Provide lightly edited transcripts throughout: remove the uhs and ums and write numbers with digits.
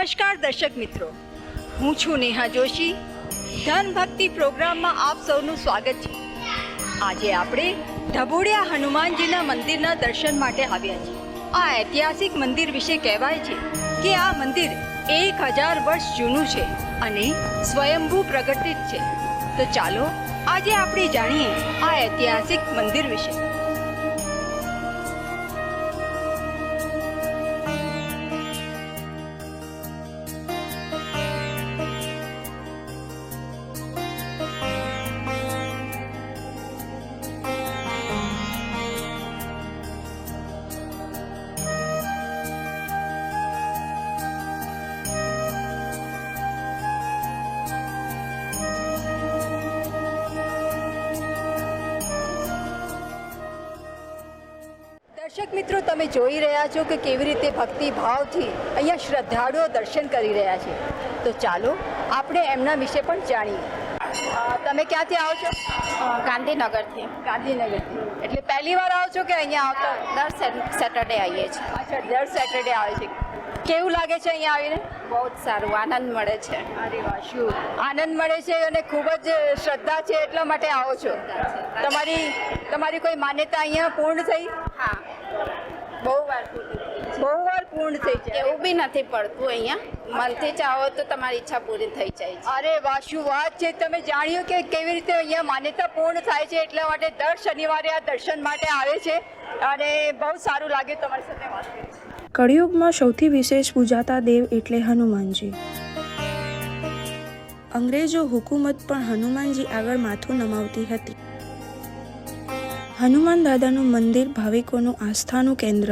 નમસ્કાર દર્શક મિત્રો, હું છું નેહા જોશી. ધન ભક્તિ પ્રોગ્રામમાં આપ સૌનું સ્વાગત છે. આજે આપણે ઢબોડિયા હનુમાનજીના મંદિરના દર્શન માટે આવ્યા છીએ. આ ઐતિહાસિક મંદિર વિશે કહેવાય છે કે આ મંદિર 1000 વર્ષ જૂનું છે અને સ્વયંભૂ પ્રગટિત છે. તો ચાલો આજે આપણે જાણીએ આ ઐતિહાસિક મંદિર વિશે. દર્શક મિત્રો, તમે જોઈ રહ્યા છો કે કેવી રીતે ભક્તિ ભાવથી અહીંયા શ્રદ્ધાળુઓ દર્શન કરી રહ્યા છે. તો ચાલો આપણે એમના વિશે પણ જાણીએ. તમે ક્યાંથી આવો છો? ગાંધીનગરથી. ગાંધીનગરથી. એટલે પહેલી વાર આવો છો કે અહીંયા આવતા? દર સેટરડે આવીએ છીએ. અચ્છા, દર સેટરડે આવે છે. કેવું લાગે છે અહીંયા આવીને? બહુ જ સારું, આનંદ મળે છે. અરે વાહ, શું આનંદ મળે છે અને ખૂબ જ શ્રદ્ધા છે એટલા માટે આવો છો. તમારી કોઈ માન્યતા અહીંયા પૂર્ણ થઈ? હા, બહુ વાર પૂર્ણ થઈ છે. એવું બી નથી પડતું. અહીંયા મનથી ચાહો તો તમારી ઈચ્છા પૂરી થઈ જાય છે. અરે વાહ, શું વાત છે. તમે જાણ્યું કે કેવી રીતે અહીંયા માન્યતા પૂર્ણ થાય છે, એટલા માટે દર શનિવારે આ દર્શન માટે આવે છે અને બહુ સારું લાગ્યું તમારી સાથે વાત કરી. કળિયુગમાં સૌથી વિશેષ પૂજાતા દેવ એટલે હનુમાનજી. અંગ્રેજો હુકુમત પણ હનુમાનજી આગળ માથું નમાવતી હતી. હનુમાન દાદાનું મંદિર ભાવિકોનું આસ્થાનું કેન્દ્ર.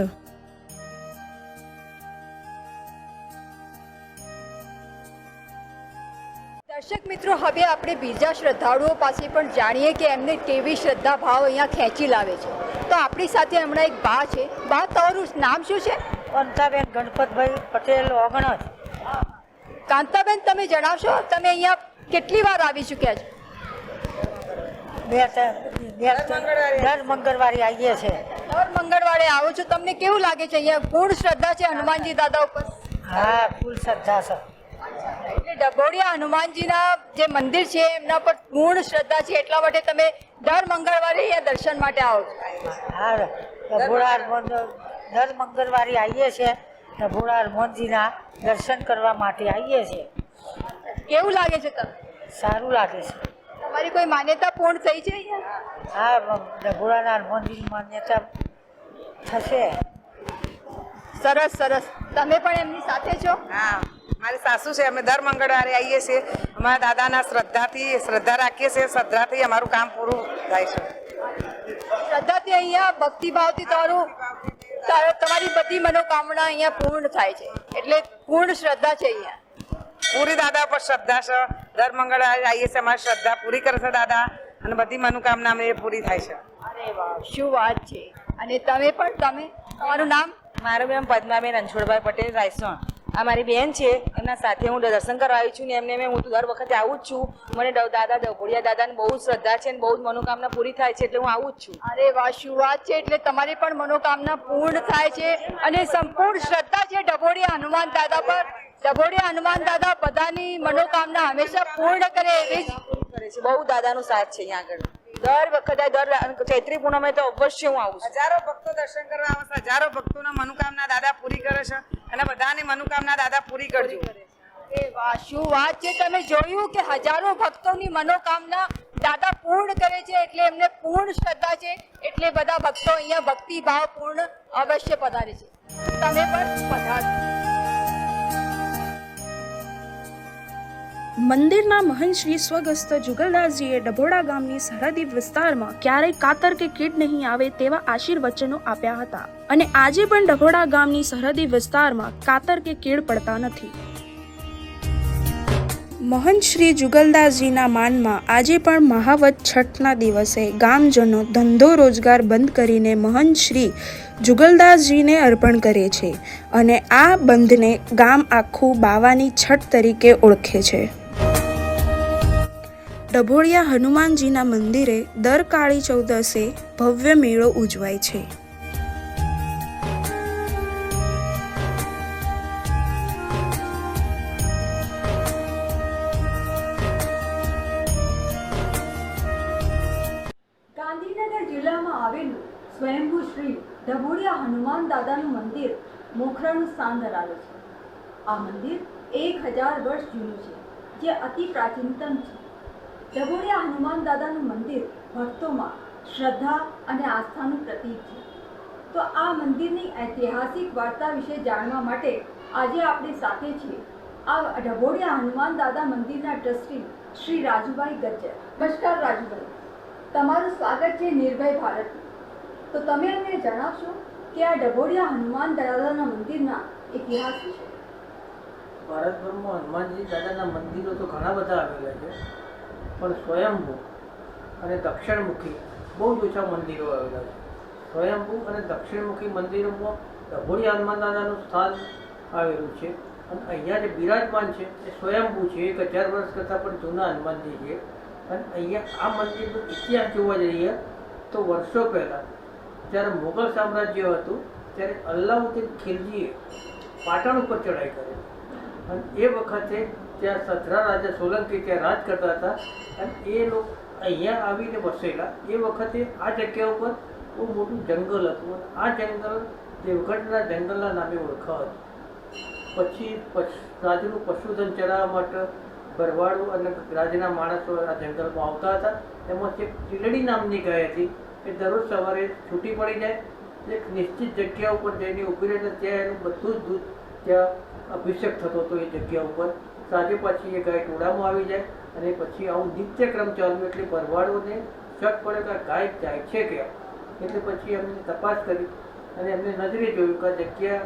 દર્શક મિત્રો, હવે આપણે બીજા શ્રદ્ધાળુઓ પાસે પણ જાણીએ કે એમને કેવી શ્રદ્ધા ભાવ અહીંયા ખેંચી લાવે છે. તો આપણી સાથે હમણાં એક બા છે. બા, તમારું નામ શું છે? કાંતાબેન ગણપતભાઈ પટેલ ઓગણજ. કાંતાબેન, તમે જણાવશો તમે અહીંયા કેટલી વાર આવી ચૂક્યા છો? દર મંગળવારે આવીએ છીએ. દર મંગળવારે આવો છો. તમને કેવું લાગે છે અહીંયા? પૂર્ણ શ્રદ્ધા છે હનુમાનજી દાદા ઉપર? હા, ફૂલ શ્રદ્ધા છે. એટલે ઢબોડિયા હનુમાનજીના જે મંદિર છે એમના પર પૂર્ણ શ્રદ્ધા છે એટલા માટે તમે દર મંગળવારે અહીંયા દર્શન માટે આવો છો? હા, દર મંગળવારે આવીએ છીએ. ભોળા હનુમાનજીના દર્શન કરવા માટે આવીએ છીએ. કેવું લાગે છે તમને? સારું લાગે છે. તમારી કોઈ માન્યતા પૂર્ણ થઈ છે અહીંયા? હા, ભોળાના હનુમાનજીની માન્યતા થશે. સરસ સરસ. તમે પણ એમની સાથે છો? હા, મારી સાસુ છે. અમે દર મંગળવારે આવીએ છીએ. અમારા દાદાના શ્રદ્ધા રાખીએ છીએ. શ્રદ્ધાથી અમારું કામ પૂરું થાય છે. શ્રદ્ધાથી અહીંયા ભક્તિભાવથી તમારી બધી મનોકામના અહીંયા પૂર્ણ થાય છે. એટલે પૂર્ણ શ્રદ્ધા છે અહીંયા. પૂરી દાદા પર શ્રદ્ધા છે. દર મંગળવારે આવીએ છીએ. અમારી શ્રદ્ધા પૂરી કરે છે દાદા અને બધી મનોકામના અમે પૂરી થાય છે. અરે વાહ, શું વાત છે. અને તમારું નામ? મારું બેન પદ્માબેન રણછોડભાઈ પટેલ રાયસણ. આ મારી બેન છે. એમના સાથે હું દર્શન કરવા આવી છું ને એમને હું તો દર વખતે આવું જ છું. મને દાદા ઢબોડિયા દાદાને બહુ શ્રદ્ધા છે અને બહુ જ મનોકામના પૂરી થાય છે એટલે હું આવું જ છું. અરે વાહ, શું વાત છે. એટલે તમારી પણ મનોકામના પૂર્ણ થાય છે અને સંપૂર્ણ શ્રદ્ધા છે ઢબોડિયા હનુમાન દાદા પર. ઢબોડિયા હનુમાન દાદા બધાની મનોકામના હંમેશા પૂર્ણ કરે એવી જ કરે છે. બહુ દાદાનો સાથ છે અહીંયા આગળ. દર વખતે દર ચૈત્રી પૂનમે તો અવશ્ય હું આવું છું. હજારો ભક્તો દર્શન કરવા આવે છે. હજારો ભક્તોના મનોકામના દાદા પૂરી કરે છે અને બધાની મનોકામના દાદા પૂરી કરજો. એ વાહ, શું વાત છે. તમે જોયું કે હજારો ભક્તોની મનોકામના દાદા પૂર્ણ કરે છે. એટલે એમને પૂર્ણ શ્રદ્ધા છે એટલે બધા ભક્તો અહીંયા ભક્તિભાવ પૂર્ણ અવશ્ય પધારે છે. તમે પણ પધારો. મંદિરના મહંત શ્રી સ્વગસ્ત જુગલદાસજીએ ડભોડા ગામની સરહદી વિસ્તારમાં ક્યારેય કાતર કે કીડ નહીં આવે તેવા આશીર્વચનો આપ્યા હતા અને આજે પણ ડભોડા ગામની સરહદી વિસ્તારમાં કાતર કે કીડ પડતા નથી. મહંત શ્રી જુગલદાસજીના માનમાં આજે પણ મહાવત છઠના દિવસે ગામજનો ધંધો રોજગાર બંધ કરીને મહંત શ્રી જુગલદાસજીને અર્પણ કરે છે અને આ બંધને ગામ આખું બાવાની છઠ તરીકે ઓળખે છે. ડભોડિયા હનુમાનજીના મંદિરે દર કાળી ચૌદસે ભવ્ય મેળો ઉજવાય છે. શ્રી ઢબુડિયા હનુમાન દાદાનું મંદિર મોખરાનું સ્થાન ધરાવે છે. આ મંદિર 1000 વર્ષ જૂનું છે, જે અતિ પ્રાચીનતમ છે. ઢબુડિયા હનુમાન દાદાનું મંદિર ભક્તોમાં શ્રદ્ધા અને આસ્થાનું પ્રતીક છે. તો આ મંદિરની ઐતિહાસિક વાર્તા વિશે જાણવા માટે આજે આપણી સાથે છીએ આ ઢબોડિયા હનુમાન દાદા મંદિરના ટ્રસ્ટી શ્રી રાજુભાઈ ગજ્જર. નમસ્કાર રાજુભાઈ, તમારું સ્વાગત છે નિર્ભય ભારતમાં. તો તમે અમને જણાવશો કે આ ઢબોડિયા હનુમાન દાદાના મંદિરના ઇતિહાસ વિશે? ભારતભરમાં હનુમાનજી દાદાના મંદિરો તો ઘણા બધા આવેલા છે, પણ સ્વયંભૂ અને દક્ષિણમુખી બહુ જ ઓછા મંદિરો આવેલા છે. સ્વયંભૂ અને દક્ષિણમુખી મંદિરોમાં ઢબોડિયા હનુમાન દાદાનું સ્થાન આવેલું છે. અને અહીંયા જે બિરાજમાન છે એ સ્વયંભૂ છે, 1000 વર્ષ કરતાં પણ જૂના હનુમાનજી છે. અને અહીંયા આ મંદિરનો ઇતિહાસ જોવા જઈએ તો વર્ષો પહેલાં જ્યારે મુઘલ સામ્રાજ્ય હતું ત્યારે અલ્લાઉદ્દીન ખિલજીએ પાટણ ઉપર ચડાઈ કરી અને એ વખતે ત્યાં સધરા રાજા સોલંકી ત્યાં રાજ કરતા હતા અને એ લોકો અહીંયા આવીને વસેલા. એ વખતે આ જગ્યા ઉપર બહુ મોટું જંગલ હતું અને આ જંગલ દેવગઢના જંગલના નામે ઓળખાતું. પછી રાજુનું પશુધન ચરાવવા માટે ભરવાડો અને રાજના માણસો આ જંગલમાં આવતા હતા. એમાંથી એક ટીલડી નામની ગાય હતી એ દરરોજ સવારે છૂટી પડી જાય, એક નિશ્ચિત જગ્યા ઉપર જઈને ઊભી રહીને ત્યાં એનું બધું જ દૂધ ત્યાં અભિષેક થતો હતો એ જગ્યા ઉપર. સાંજે પછી એ ગાય ટોળામાં આવી જાય અને પછી આવું નિત્યક્રમ ચાલ્યું. એટલે ભરવાડોને શક પડે કે આ ગાય જાય છે ક્યાં. એટલે પછી એમને તપાસ કરી અને એમને નજરે જોયું કે આ જગ્યા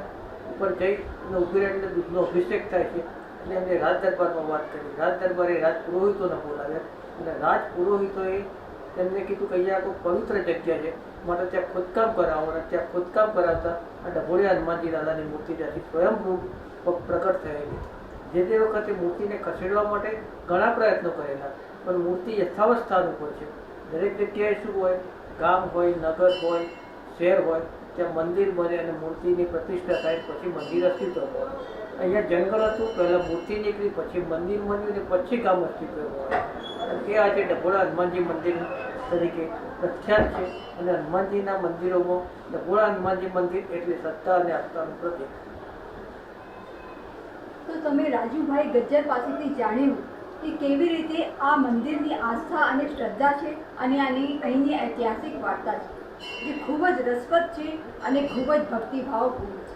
ઉપર જઈ અને ઊભી રહીને દૂધનો અભિષેક થાય છે. એટલે એમને રાજ દરબારમાં વાત કરી. રાજ દરબારે રાજ પુરોહિતોને બોલાવ્યા અને રાજ પુરોહિતોએ એમને કીધું કે અહીંયા કોઈ પવિત્ર જગ્યા છે, માટે ત્યાં ખોદકામ કરાવો. અને ત્યાં ખોદકામ કરાવતા આ ઢબોડિયા હનુમાનજી દાદાની મૂર્તિ ત્યાંથી સ્વયંભૂ પ્રકટ થયેલી. જે વખતે મૂર્તિને ખસેડવા માટે ઘણા પ્રયત્નો કરેલા, પણ મૂર્તિ યથાવત સ્થાન ઉપર છે. દરેક જગ્યાએ શું હોય, ગામ હોય, નગર હોય, શહેર હોય, ત્યાં મંદિર બને અને મૂર્તિની પ્રતિષ્ઠા થાય, પછી મંદિર અસ્તિત્વ હોય. અહીંયા જંગલ હતું, પહેલાં મૂર્તિ નીકળી, પછી મંદિર બન્યું ને પછી ગામ અસ્તિત્વ હોય. અને એ આજે ઢબોડા હનુમાનજી મંદિર તરીકે પ્રખ્યાત છે. અને હનુમાનજીના મંદિરોમાં ઢબોડા હનુમાનજી મંદિર એટલે સત્તા અને આસ્થાનું પ્રતીક. તો તમે રાજુભાઈ ગજ્જર પાસેથી જાણ્યું કે કેવી રીતે આ મંદિરની આસ્થા અને શ્રદ્ધા છે અને અહીંની ઐતિહાસિક વાર્તા છે, જે ખૂબ જ રસપ્રદ છે અને ખૂબ જ ભક્તિભાવપૂર્ણ.